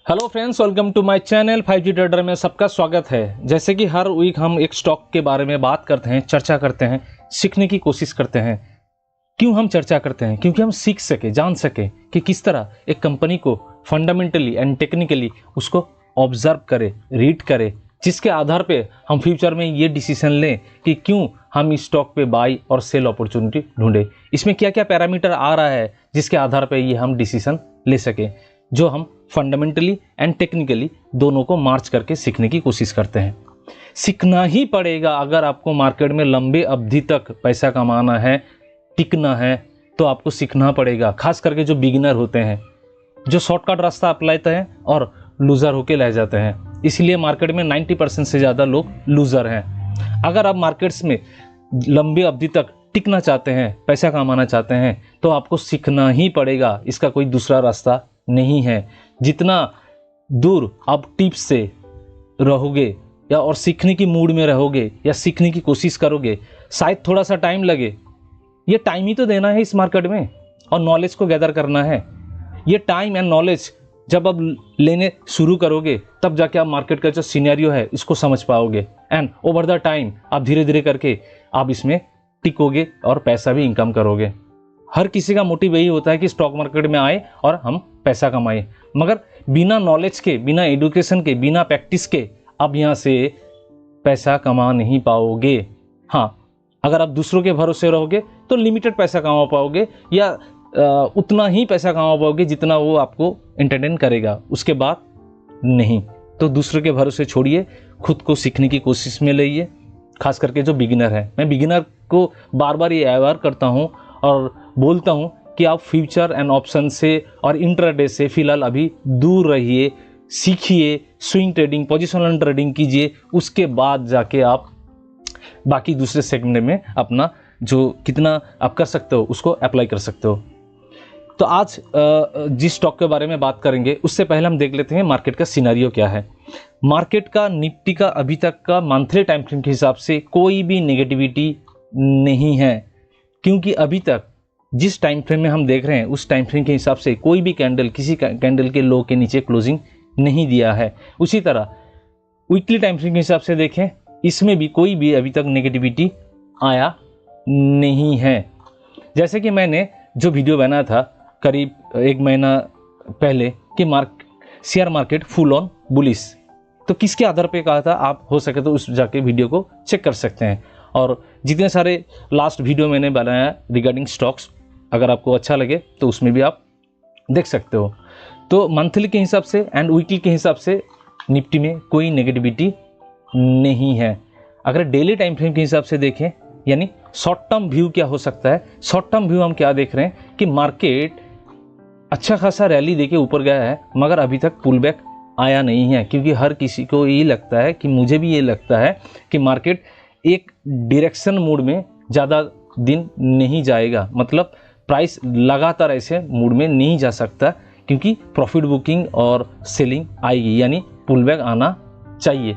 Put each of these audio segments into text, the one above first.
Hello friends, welcome to my channel 5G trader में सबका स्वागत है। जैसे कि हर वीक हम एक स्टॉक के बारे में बात करते हैं, चर्चा करते हैं, सीखने की कोशिश करते हैं। क्यों हम चर्चा करते हैं? क्योंकि हम सीख सके, जान सके कि किस तरह एक कंपनी को फंडामेंटली एंड टेक्निकली उसको ऑब्जर्व करे, रीड करे, जिसके आधार पे हम फ्यूचर में ये डिसीजन लें कि क्यों हम इस स्टॉक पे बाई और सेल अपॉर्चुनिटी ढूंढे। इसमें क्या क्या पैरामीटर आ रहा है जिसके आधार पे ये हम डिसीजन ले सके, जो हम फंडामेंटली एंड टेक्निकली दोनों को मार्च करके सीखने की कोशिश करते हैं। सीखना ही पड़ेगा अगर आपको मार्केट में लंबे अवधि तक पैसा कमाना है, टिकना है, तो आपको सीखना पड़ेगा। खास करके जो बिगिनर होते हैं, जो शॉर्टकट रास्ता अपनाते हैं और लूज़र होके रह जाते हैं। इसलिए मार्केट में 90% से ज़्यादा लोग लूज़र हैं। अगर आप मार्केट्स में लंबी अवधि तक टिकना चाहते हैं, पैसा कमाना चाहते हैं, तो आपको सीखना ही पड़ेगा। इसका कोई दूसरा रास्ता नहीं है। जितना दूर आप टिप्स से रहोगे या और सीखने की मूड में रहोगे या सीखने की कोशिश करोगे, शायद थोड़ा सा टाइम लगे। ये टाइम ही तो देना है इस मार्केट में और नॉलेज को गैदर करना है। ये टाइम एंड नॉलेज जब आप लेने शुरू करोगे, तब जाके आप मार्केट का जो सिनेरियो है इसको समझ पाओगे। एंड ओवर द टाइम आप धीरे धीरे करके आप इसमें टिकोगे और पैसा भी इनकम करोगे। हर किसी का मोटिव यही होता है कि स्टॉक मार्केट में आए और हम पैसा कमाएं, मगर बिना नॉलेज के, बिना एजुकेशन के, बिना प्रैक्टिस के आप यहाँ से पैसा कमा नहीं पाओगे। हाँ, अगर आप दूसरों के भरोसे रहोगे तो लिमिटेड पैसा कमा पाओगे या उतना ही पैसा कमा पाओगे जितना वो आपको एंटरटेन करेगा, उसके बाद नहीं। तो दूसरों के भरोसे छोड़िए, खुद को सीखने की कोशिश में लाइए। खास करके जो बिगिनर है, मैं बिगिनर को बार बार ये अवेयर करता हूँ और बोलता हूँ कि आप फ्यूचर एंड ऑप्शन से और इंट्राडे से फिलहाल अभी दूर रहिए, सीखिए, स्विंग ट्रेडिंग, पोजिशनल ट्रेडिंग कीजिए। उसके बाद जाके आप बाकी दूसरे सेगमेंट में अपना जो कितना आप कर सकते हो उसको अप्लाई कर सकते हो। तो आज जिस स्टॉक के बारे में बात करेंगे उससे पहले हम देख लेते हैं मार्केट का सिनेरियो क्या है। मार्केट का, निफ्टी का अभी तक का मंथली टाइम फ्रेम के हिसाब से कोई भी नेगेटिविटी नहीं है, क्योंकि अभी तक जिस टाइम फ्रेम में हम देख रहे हैं उस टाइम फ्रेम के हिसाब से कोई भी कैंडल किसी कैंडल के लो के नीचे क्लोजिंग नहीं दिया है। उसी तरह वीकली टाइम फ्रेम के हिसाब से देखें, इसमें भी कोई भी अभी तक नेगेटिविटी आया नहीं है। जैसे कि मैंने जो वीडियो बनाया था करीब एक महीना पहले कि share market full on bullish, तो किसके आधार पे कहा था, आप हो सके तो उस जाके वीडियो को चेक कर सकते हैं। और जितने सारे लास्ट वीडियो मैंने बनाया रिगार्डिंग स्टॉक्स, अगर आपको अच्छा लगे तो उसमें भी आप देख सकते हो। तो मंथली के हिसाब से एंड वीकली के हिसाब से निफ्टी में कोई नेगेटिविटी नहीं है। अगर डेली टाइम फ्रेम के हिसाब से देखें, यानी शॉर्ट टर्म व्यू क्या हो सकता है, शॉर्ट टर्म व्यू हम क्या देख रहे हैं कि मार्केट अच्छा खासा रैली देके ऊपर गया है, मगर अभी तक पुल बैक आया नहीं है। क्योंकि हर किसी को ये लगता है, कि मुझे भी ये लगता है कि मार्केट एक डायरेक्शन मोड में ज़्यादा दिन नहीं जाएगा। मतलब प्राइस लगातार ऐसे मूड में नहीं जा सकता, क्योंकि प्रॉफिट बुकिंग और सेलिंग आएगी, यानी पुल बैक आना चाहिए।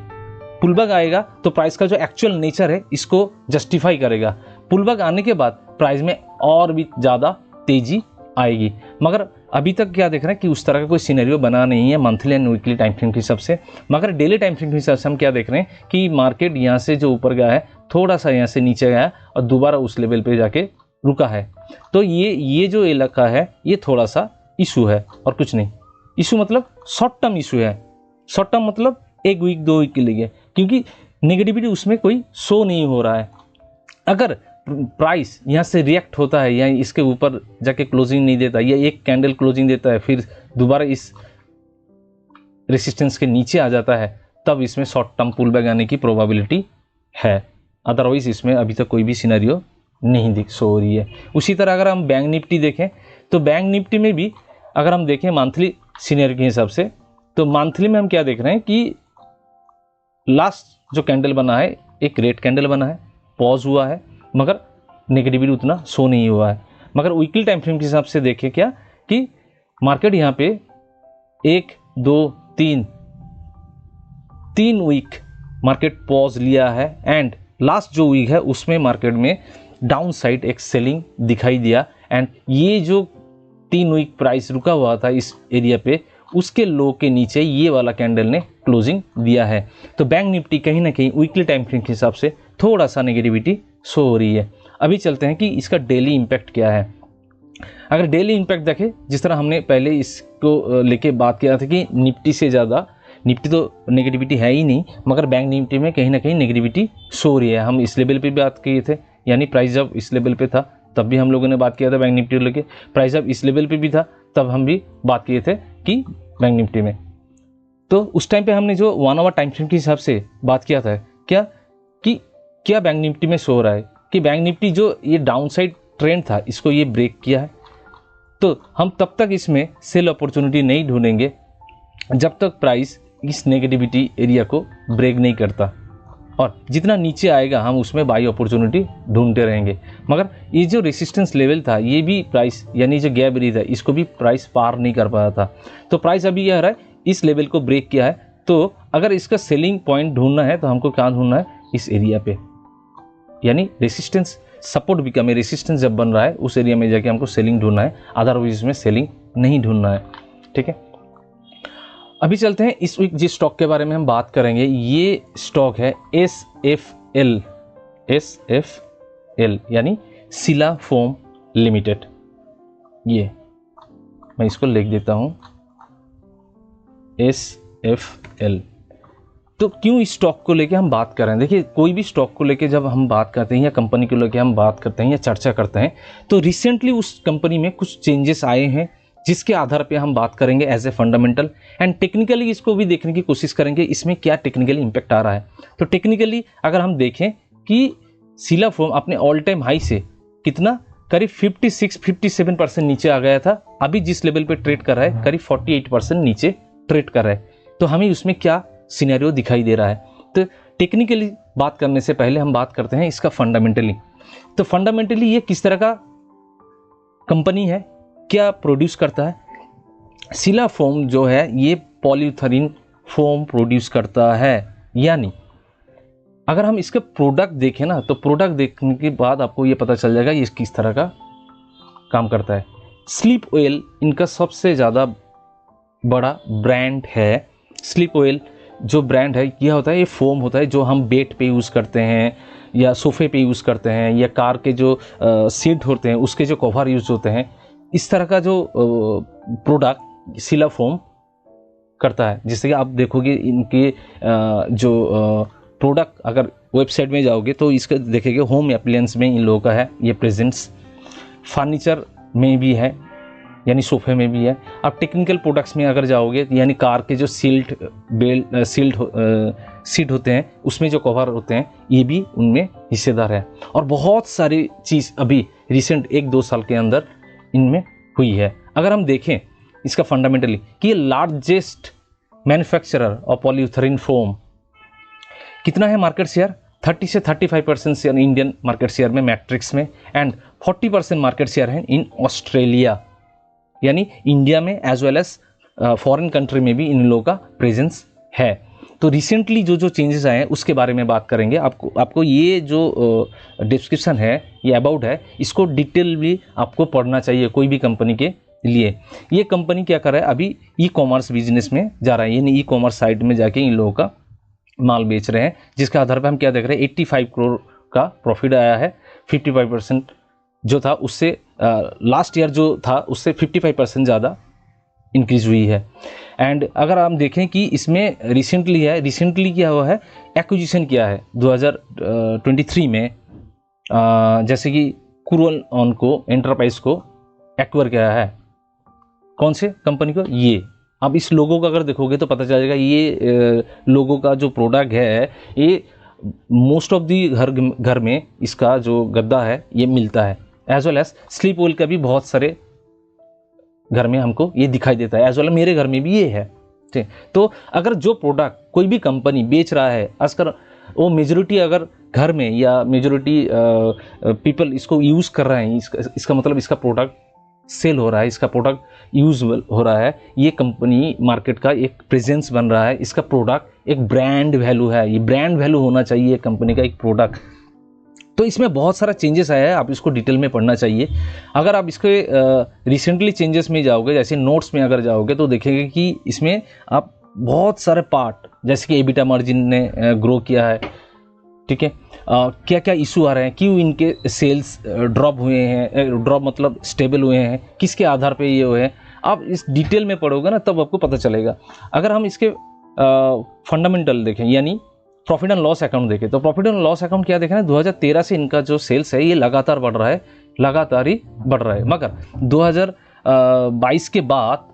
पुल बैक आएगा तो प्राइस का जो एक्चुअल नेचर है इसको जस्टिफाई करेगा। पुल बैक आने के बाद प्राइस में और भी ज़्यादा तेज़ी आएगी। मगर अभी तक क्या देख रहे हैं कि उस तरह का कोई सिनेरियो बना नहीं है monthly and weekly time frame के हिसाब से। मगर डेली टाइम फ्रेम के हिसाब से हम क्या देख रहे हैं कि मार्केट यहाँ से जो ऊपर गया है, थोड़ा सा यहाँ से नीचे गया है और दोबारा उस लेवल पे जाके रुका है। तो ये जो इलाका है ये थोड़ा सा इशू है और कुछ नहीं। इशू मतलब शॉर्ट टर्म इशू है। शॉर्ट टर्म मतलब एक वीक, 2 वीक के लिए, क्योंकि नेगेटिविटी उसमें कोई शो नहीं हो रहा है। अगर प्राइस यहाँ से रिएक्ट होता है या इसके ऊपर जाके क्लोजिंग नहीं देता या एक कैंडल क्लोजिंग देता है, फिर दोबारा इस रेसिस्टेंस के नीचे आ जाता है, तब इसमें शॉर्ट टर्म पुल बैक आने की प्रोबेबिलिटी है। अदरवाइज इसमें अभी तक कोई भी सिनेरियो नहीं दिख सो रही है। उसी तरह अगर हम बैंक निफ्टी देखें, तो बैंक निफ्टी में भी अगर हम देखें मंथली सिनेरियो के हिसाब से, तो मंथली में हम क्या देख रहे हैं कि लास्ट जो कैंडल बना है एक रेड कैंडल बना है, पॉज हुआ है, मगर नेगेटिविटी उतना शो नहीं हुआ है। मगर वीकली टाइम फ्रेम के हिसाब से देखें क्या कि मार्केट यहाँ पे 1, 2, 3 वीक मार्केट पॉज लिया है एंड लास्ट जो वीक है उसमें मार्केट में डाउन साइड एक सेलिंग दिखाई दिया। एंड ये जो 3 वीक प्राइस रुका हुआ था इस एरिया पे, उसके लो के नीचे ये वाला कैंडल ने क्लोजिंग दिया है। तो बैंक निफ्टी कहीं ना कहीं वीकली टाइम फ्रेम के हिसाब से थोड़ा सा नेगेटिविटी शो हो रही है। अभी चलते हैं कि इसका डेली इम्पैक्ट क्या है। अगर डेली इम्पैक्ट देखें, जिस तरह हमने पहले इसको लेके बात किया था कि निफ्टी से ज़्यादा, निफ्टी तो नेगेटिविटी है ही नहीं, मगर बैंक निफ्टी में कहीं ना कहीं नेगेटिविटी शो हो रही है। हम इस लेवल पे बात किए थे, यानी प्राइस जब इस लेवल पे था तब भी हम लोगों ने बात किया था बैंक निफ्टी को लेके, प्राइस जब इस लेवल पे भी था तब हम भी बात किए थे कि बैंक निफ्टी में। तो उस टाइम पे हमने जो 1 आवर टाइम फ्रेम के हिसाब से बात किया था क्या बैंक निफ्टी में शो हो रहा है कि बैंक निफ्टी जो ये डाउन साइड ट्रेंड था इसको ये ब्रेक किया है। तो हम तब तक इसमें सेल अपॉर्चुनिटी नहीं ढूंढेंगे जब तक प्राइस इस नेगेटिविटी एरिया को ब्रेक नहीं करता, और जितना नीचे आएगा हम उसमें बाई अपॉर्चुनिटी ढूंढते रहेंगे। मगर ये जो रेसिस्टेंस लेवल था ये भी प्राइस, यानी जो गैप एरिया था, इसको भी प्राइस पार नहीं कर पाया था। तो प्राइस अभी यह रहा है, इस लेवल को ब्रेक किया है। तो अगर इसका सेलिंग पॉइंट ढूंढना है तो हमको क्या ढूंढना है, इस एरिया पे, यानी रेसिस्टेंस सपोर्ट भी कम है, रेसिस्टेंस जब बन रहा है उस एरिया में जाके हमको सेलिंग ढूंढना है, अदरवाइज इसमें सेलिंग नहीं ढूंढना है। ठीक है, अभी चलते हैं इस वीक जिस स्टॉक के बारे में हम बात करेंगे, ये स्टॉक है SFL, यानी सिला फोम लिमिटेड। ये मैं इसको लिख देता हूं, SFL। तो क्यों इस स्टॉक को लेके हम बात कर रहे हैं? देखिए, कोई भी स्टॉक को लेके जब हम बात करते हैं या कंपनी को लेके हम बात करते हैं या चर्चा करते हैं, तो रिसेंटली उस कंपनी में कुछ चेंजेस आए हैं जिसके आधार पे हम बात करेंगे as a fundamental, and technically इसको भी देखने की कोशिश करेंगे इसमें क्या टेक्निकली इम्पैक्ट आ रहा है। तो टेक्निकली अगर हम देखें कि सिला फोम अपने ऑल टाइम हाई से कितना, करीब 56-57% नीचे आ गया था, अभी जिस लेवल पे ट्रेड कर रहा है करीब 48% नीचे ट्रेड कर रहा है। तो हमें उसमें क्या सिनेरियो दिखाई दे रहा है? तो टेक्निकली बात करने से पहले हम बात करते हैं इसका फंडामेंटली। तो फंडामेंटली ये किस तरह का कंपनी है, क्या प्रोड्यूस करता है? सिला फोम जो है ये पॉलीयूरेथीन फोम प्रोड्यूस करता है। यानी अगर हम इसका प्रोडक्ट देखें ना, तो प्रोडक्ट देखने के बाद आपको ये पता चल जाएगा ये किस तरह का काम करता है। स्लीप ऑयल इनका सबसे ज़्यादा बड़ा ब्रांड है। स्लीप ऑयल जो ब्रांड है, यह होता है, ये फोम होता है जो हम बेड पे यूज़ करते हैं या सोफे पे यूज़ करते हैं, या कार के जो सीट होते हैं उसके जो कवर यूज़ होते हैं, इस तरह का जो प्रोडक्ट सिला फोम करता है। जैसे कि आप देखोगे इनके जो प्रोडक्ट, अगर वेबसाइट में जाओगे तो इसका देखेंगे होम एप्लायंस में इन लोगों का है ये प्रेजेंस, फर्नीचर में भी है, यानी सोफे में भी है। आप टेक्निकल प्रोडक्ट्स में अगर जाओगे, यानी कार के जो सीट होते हैं उसमें जो कवर होते हैं, ये भी उनमें हिस्सेदार है। और बहुत सारी चीज़ अभी रिसेंट 1-2 साल के अंदर इनमें हुई है। अगर हम देखें इसका फंडामेंटली कि ये largest manufacturer of polyurethane foam, कितना है मार्केट शेयर? 30 से 35% शेयर इंडियन मार्केट शेयर में, मैट्रिक्स में, एंड 40% मार्केट शेयर है इन ऑस्ट्रेलिया, यानी इंडिया में as well as foreign country में भी इन लोगों का प्रेजेंस है। तो रिसेंटली जो चेंजेस आए हैं उसके बारे में बात करेंगे। आपको ये जो डिस्क्रिप्शन है, ये अबाउट है, इसको डिटेलली आपको पढ़ना चाहिए कोई भी कंपनी के लिए। ये कंपनी क्या कर रहा है, अभी ई कॉमर्स बिजनेस में जा रहा है, यानी ई कॉमर्स साइट में जाके इन लोगों का माल बेच रहे हैं, जिसके आधार पर हम क्या देख रहे हैं, 85 करोड़ का प्रॉफिट आया है। 55% जो था उससे लास्ट ईयर जो था उससे 55% ज़्यादा इंक्रीज हुई है। एंड अगर हम देखें कि इसमें रिसेंटली क्या हुआ है, एक्विजिशन किया है 2023 में, जैसे कि कुरल ऑन को एंटरप्राइज को एक्वायर किया है। कौन से कंपनी को? ये। अब इस लोगों का अगर देखोगे तो पता चलेगा ये लोगों का जो प्रोडक्ट है, ये मोस्ट ऑफ दी घर में इसका जो गद्दा है ये मिलता है। As well as sleep oil का भी बहुत सारे घर में हमको ये दिखाई देता है, एज वेल मेरे घर में भी ये है। ठीक, तो अगर जो प्रोडक्ट कोई भी कंपनी बेच रहा है, आजकल वो मेजोरिटी अगर घर में या मेजोरिटी पीपल इसको यूज़ कर रहे हैं, इसका मतलब इसका प्रोडक्ट सेल हो रहा है, इसका प्रोडक्ट यूजल हो रहा है, ये कंपनी मार्केट का एक प्रेजेंस बन रहा है, इसका प्रोडक्ट एक ब्रांड वैल्यू है, ये ब्रांड वैल्यू होना चाहिए कंपनी का एक प्रोडक्ट। तो इसमें बहुत सारा चेंजेस आया है, आप इसको डिटेल में पढ़ना चाहिए। अगर आप इसके रिसेंटली चेंजेस में जाओगे, जैसे नोट्स में अगर जाओगे तो देखेंगे कि इसमें आप बहुत सारे पार्ट, जैसे कि एबिटा मार्जिन ने ग्रो किया है, ठीक है, क्या क्या इशू आ रहे हैं, क्यों इनके सेल्स ड्रॉप हुए हैं, ड्रॉप मतलब स्टेबल हुए हैं, किसके आधार पे ये हुए हैं, आप इस डिटेल में पढ़ोगे ना तब आपको पता चलेगा। अगर हम इसके फंडामेंटल देखें यानी प्रॉफिट एंड लॉस अकाउंट देखें तो प्रॉफिट एंड लॉस अकाउंट क्या देखें ना, 2013 से इनका जो सेल्स है ये लगातार बढ़ रहा है, लगातार ही बढ़ रहा है, मगर 2022 के बाद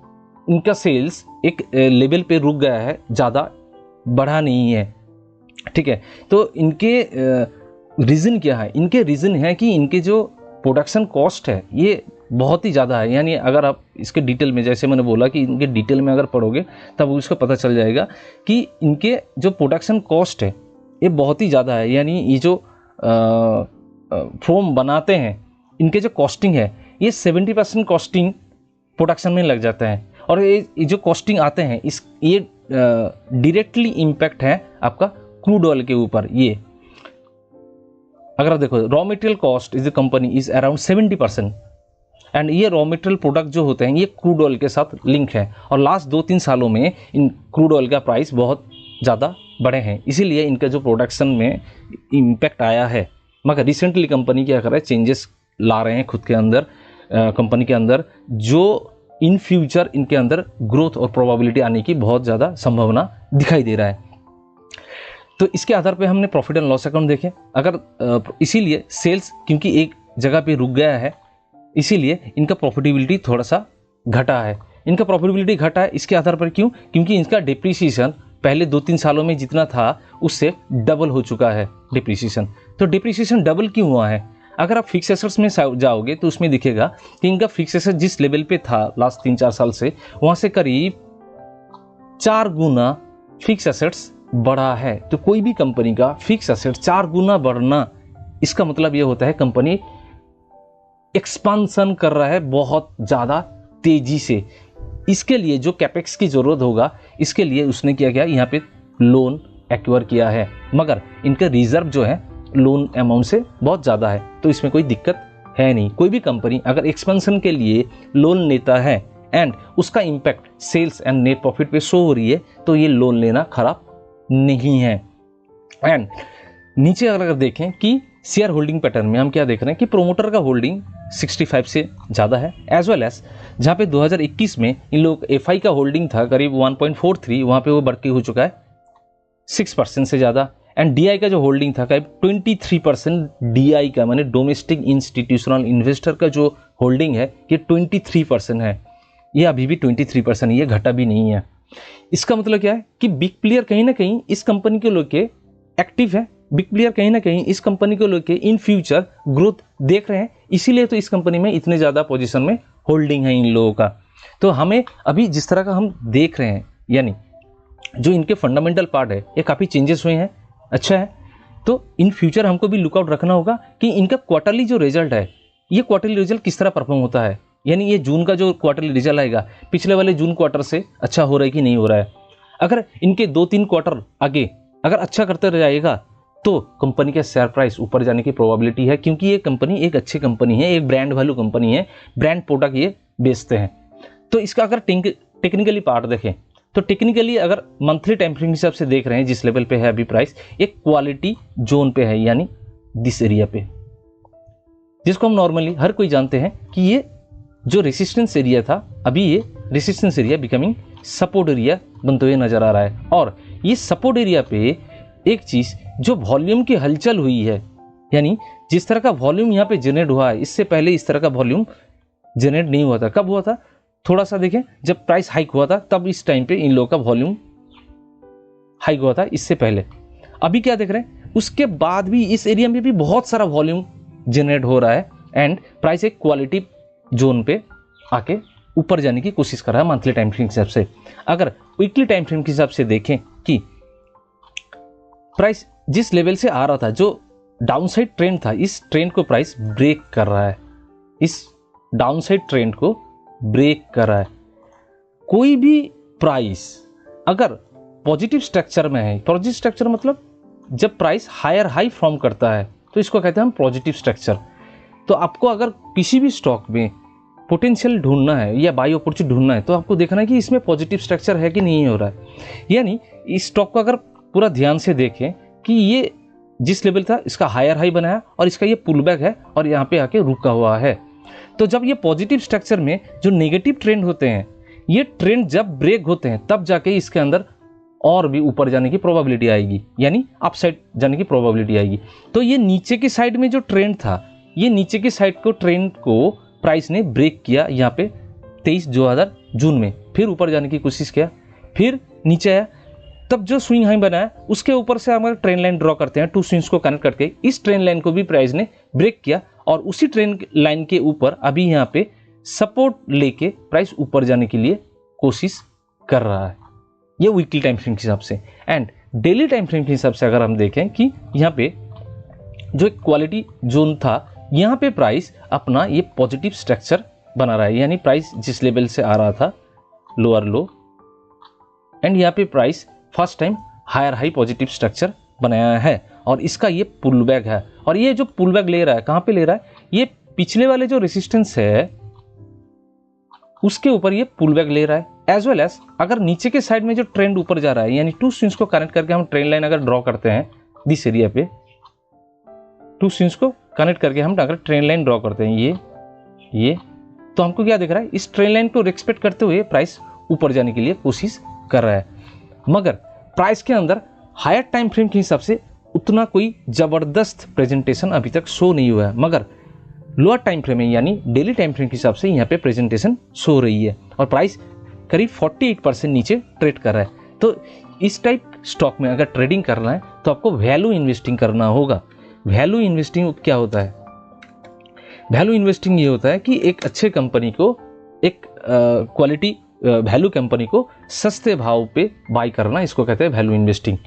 इनका सेल्स एक लेवल पे रुक गया है, ज़्यादा बढ़ा नहीं है, ठीक है। तो इनके रीज़न क्या है, इनके रीज़न है कि इनके जो प्रोडक्शन कॉस्ट है ये बहुत ही ज़्यादा है। यानी अगर आप इसके डिटेल में, जैसे मैंने बोला कि इनके डिटेल में अगर पढ़ोगे तब उसको पता चल जाएगा कि इनके जो प्रोडक्शन कॉस्ट है ये बहुत ही ज़्यादा है। यानी ये जो फोम बनाते हैं इनके जो कॉस्टिंग है ये 70% कॉस्टिंग प्रोडक्शन में लग जाता है, और ये जो कॉस्टिंग आते हैं ये डायरेक्टली इम्पैक्ट है आपका क्रूड ऑयल के ऊपर। ये अगर आप देखो raw material cost is the company is around 70%, and ये रॉ मटेरियल प्रोडक्ट जो होते हैं ये क्रूड ऑयल के साथ लिंक है, और लास्ट 2-3 सालों में इन क्रूड ऑयल का प्राइस बहुत ज़्यादा बढ़े हैं, इसीलिए इनका जो प्रोडक्शन में इम्पैक्ट आया है। मगर रिसेंटली कंपनी क्या कर रहा है, चेंजेस ला रहे हैं खुद के अंदर, कंपनी के अंदर, जो इन फ्यूचर इनके अंदर ग्रोथ और प्रोबेबिलिटी आने की बहुत ज़्यादा संभावना दिखाई दे रहा है। तो इसके आधार पे हमने प्रॉफिट एंड लॉस अकाउंट देखे। अगर इसीलिए सेल्स क्योंकि एक जगह पे रुक गया है, इसीलिए इनका प्रॉफिटेबिलिटी थोड़ा सा घटा है। इनका प्रॉफिटेबिलिटी घटा है इसके आधार पर क्यों, क्योंकि इनका डिप्रिसिएशन पहले 2-3 सालों में जितना था उससे डबल हो चुका है डिप्रिसिएशन। तो डिप्रिसिएशन डबल क्यों हुआ है, अगर आप फिक्स एसेट्स में जाओगे तो उसमें दिखेगा कि इनका फिक्स एसेट जिस लेवल पे था लास्ट 3-4 साल से, वहाँ से करीब 4 गुना फिक्स एसेट्स बढ़ा है। तो कोई भी कंपनी का फिक्स एसेट 4 गुना बढ़ना, इसका मतलब ये होता है कंपनी एक्सपांसन कर रहा है बहुत ज़्यादा तेजी से। इसके लिए जो कैपेक्स की ज़रूरत होगा, इसके लिए उसने क्या किया, यहाँ पे लोन एक्वायर किया है, मगर इनका रिजर्व जो है लोन अमाउंट से बहुत ज़्यादा है, तो इसमें कोई दिक्कत है नहीं। कोई भी कंपनी अगर एक्सपेंशन के लिए लोन लेता है एंड उसका impact sales and net profit पे शो हो रही है, तो ये लोन लेना खराब नहीं है। एंड नीचे अगर देखें कि शेयर होल्डिंग पैटर्न में हम क्या देख रहे हैं कि प्रोमोटर का होल्डिंग 65 से ज़्यादा है, एज वेल एज जहाँ पे 2021 में इन लोग एफआई का होल्डिंग था करीब 1.43, वहाँ पे वो बढ़ के हो चुका है 6% से ज़्यादा। एंड डीआई का जो होल्डिंग था करीब 23%, डीआई का माने डोमेस्टिक इंस्टीट्यूशनल इन्वेस्टर का जो होल्डिंग है ये 23% है। ये अभी भी 23% है, ये घटा भी नहीं है। इसका मतलब क्या है कि बिग प्लेयर कहीं ना कहीं इस कंपनी को लेके एक्टिव है, बिग प्लेयर कहीं ना कहीं इस कंपनी को लेके इन फ्यूचर ग्रोथ देख रहे हैं, इसीलिए तो इस कंपनी में इतने ज़्यादा पोजीशन में होल्डिंग है इन लोगों का। तो हमें अभी जिस तरह का हम देख रहे हैं, यानी जो इनके फंडामेंटल पार्ट है ये काफ़ी चेंजेस हुए हैं, अच्छा है। तो इन फ्यूचर हमको भी लुकआउट रखना होगा कि इनका क्वार्टरली जो रिजल्ट है, ये क्वार्टरली रिजल्ट किस तरह परफॉर्म होता है। यानी ये जून का जो क्वार्टरली रिजल्ट आएगा पिछले वाले जून क्वार्टर से अच्छा हो रहा है कि नहीं हो रहा है। अगर इनके 2-3 क्वार्टर आगे अगर अच्छा करते रह जाएगा तो कंपनी का शेयर प्राइस ऊपर जाने की प्रोबेबिलिटी है, क्योंकि ये कंपनी एक अच्छी कंपनी है, एक ब्रांड वैल्यू कंपनी है, ब्रांड प्रोडक्ट ये बेचते हैं। तो इसका अगर टेक्निकली पार्ट देखें तो टेक्निकली अगर मंथली टाइम फ्रेम हिसाब से देख रहे हैं जिस लेवल पे है अभी प्राइस, एक क्वालिटी जोन पे है, यानी दिस एरिया पे, जिसको हम नॉर्मली हर कोई जानते हैं कि ये जो रेसिस्टेंस एरिया था, अभी ये resistance area becoming support area बनते हुए नजर आ रहा है। और ये सपोर्ट एरिया पे एक चीज जो वॉल्यूम की हलचल हुई है, यानी जिस तरह का वॉल्यूम यहाँ पे जनरेट हुआ है, इससे पहले इस तरह का वॉल्यूम जनरेट नहीं हुआ था। कब हुआ था, थोड़ा सा देखें, जब प्राइस हाइक हुआ था तब इस टाइम पे इन लोगों का वॉल्यूम हाइक हुआ था, इससे पहले। अभी क्या देख रहे हैं, उसके बाद भी इस एरिया में भी बहुत सारा वॉल्यूम जनरेट हो रहा है एंड प्राइस एक क्वालिटी जोन पे आके ऊपर जाने की कोशिश कर रहा है मंथली टाइम फ्रेम के हिसाब से। अगर वीकली टाइम फ्रेम के हिसाब से देखें कि प्राइस जिस लेवल से आ रहा था, जो डाउनसाइड ट्रेंड था, इस ट्रेंड को प्राइस ब्रेक कर रहा है, इस डाउनसाइड ट्रेंड को ब्रेक कर रहा है। कोई भी प्राइस अगर पॉजिटिव स्ट्रक्चर में है, पॉजिटिव स्ट्रक्चर मतलब जब प्राइस हायर हाई फॉर्म करता है तो इसको कहते हैं हम पॉजिटिव स्ट्रक्चर। तो आपको अगर किसी भी स्टॉक में पोटेंशियल ढूंढना है या बाई अपॉर्चुनिटी ढूंढना है तो आपको देखना है कि इसमें पॉजिटिव स्ट्रक्चर है कि नहीं हो रहा है। यानी इस स्टॉक को अगर पूरा ध्यान से देखें कि ये जिस लेवल था इसका हायर हाई बनाया और इसका ये पुल बैक है और यहाँ पे आके रुका हुआ है। तो जब ये पॉजिटिव स्ट्रक्चर में जो नेगेटिव ट्रेंड होते हैं, ये ट्रेंड जब ब्रेक होते हैं तब जाके इसके अंदर और भी ऊपर जाने की प्रोबेबिलिटी आएगी, यानी अपसाइड जाने की प्रोबेबिलिटी आएगी। तो ये नीचे की साइड में जो ट्रेंड था, ये नीचे की साइड को ट्रेंड को प्राइस ने ब्रेक किया यहाँ पे 23 जून में, फिर ऊपर जाने की कोशिश किया, फिर नीचे आया, तब जो स्विंग हाई बनाया उसके ऊपर से हम ट्रेंड लाइन ड्रॉ करते हैं, टू स्विंग्स को कनेक्ट करके इस ट्रेंड लाइन को भी प्राइस ने ब्रेक किया और उसी ट्रेंड लाइन के ऊपर अभी यहाँ पे सपोर्ट लेके प्राइस ऊपर जाने के लिए कोशिश कर रहा है। ये वीकली टाइम फ्रेम के हिसाब से। एंड डेली टाइम फ्रेम के हिसाब से अगर हम देखें कि यहाँ पे जो एक क्वालिटी जोन था, यहाँ पे प्राइस अपना ये पॉजिटिव स्ट्रक्चर बना रहा है, यानी प्राइस जिस लेवल से आ रहा था लोअर लो, एंड यहाँ पे price first time higher high positive structure बनाया है और इसका ये पुल बैक है। और ये जो पुल बैक ले रहा है कहाँ पे ले रहा है, ये पिछले वाले जो रेसिस्टेंस है उसके ऊपर ये पुल बैक ले रहा है। एज वेल एज अगर नीचे के साइड में जो ट्रेंड ऊपर जा रहा है, यानी टू स्विंग्स को कनेक्ट करके हम ट्रेंड लाइन अगर ड्रॉ करते हैं दिस एरिया पे, टू स्विंग्स को कनेक्ट करके हम अगर ट्रेंड लाइन ड्रॉ करते हैं ये, तो हमको क्या दिख रहा है, इस ट्रेंड लाइन को रिस्पेक्ट करते हुए प्राइस ऊपर जाने के लिए कोशिश कर रहा है। मगर प्राइस के अंदर हायर टाइम फ्रेम के हिसाब से उतना कोई जबरदस्त प्रेजेंटेशन अभी तक शो नहीं हुआ है, मगर लोअर टाइम फ्रेम में यानी डेली टाइम फ्रेम के हिसाब से यहाँ पे प्रेजेंटेशन शो रही है और प्राइस करीब 48% नीचे ट्रेड कर रहा है। तो इस टाइप स्टॉक में अगर ट्रेडिंग करना है तो आपको वैल्यू इन्वेस्टिंग करना होगा। वैल्यू इन्वेस्टिंग क्या होता है? वैल्यू इन्वेस्टिंग ये होता है कि एक अच्छे कंपनी को, एक क्वालिटी वैल्यू कंपनी को सस्ते भाव पे बाय करना, इसको कहते हैं वैल्यू इन्वेस्टिंग।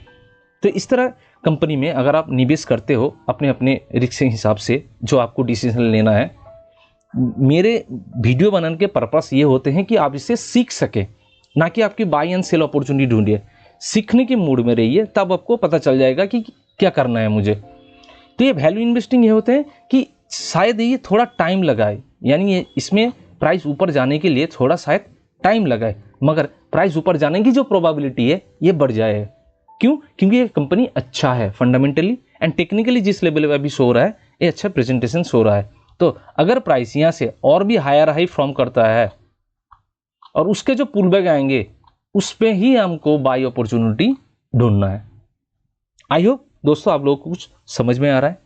तो इस तरह कंपनी में अगर आप निवेश करते हो अपने अपने रिस्क के हिसाब से, जो आपको डिसीजन लेना है, मेरे वीडियो बनाने के पर्पस ये होते हैं कि आप इससे सीख सके, ना कि आपकी बाय एंड सेल अपॉर्चुनिटी ढूंढिए। सीखने के मूड में रहिए, तब आपको पता चल जाएगा कि क्या करना है मुझे। तो ये वैल्यू इन्वेस्टिंग ये होते हैं कि शायद ये थोड़ा टाइम लगाए, यानी ये इसमें प्राइस ऊपर जाने के लिए थोड़ा शायद टाइम लगाए, मगर प्राइस ऊपर जाने की जो प्रोबेबिलिटी है ये बढ़ जाए। क्यों? क्योंकि ये कंपनी अच्छा है फंडामेंटली एंड टेक्निकली, जिस लेवल पे अभी शो रहा है ये अच्छा प्रेजेंटेशन शो रहा है। तो अगर प्राइस यहाँ से और भी हायर हाई फॉर्म करता है और उसके जो पुल बैक आएंगे उस पे ही हमको बाय अपॉर्चुनिटी ढूंढना है। आई होप दोस्तों आप लोगों को कुछ समझ में आ रहा है।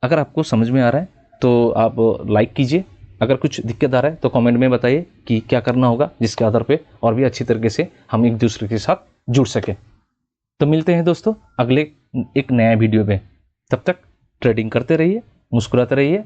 अगर आपको समझ में आ रहा है तो आप लाइक कीजिए, अगर कुछ दिक्कत आ रहा है तो कमेंट में बताइए कि क्या करना होगा, जिसके आधार पे और भी अच्छी तरीके से हम एक दूसरे के साथ जुड़ सकें। तो मिलते हैं दोस्तों अगले एक नया वीडियो में। तब तक ट्रेडिंग करते रहिए, मुस्कुराते रहिए,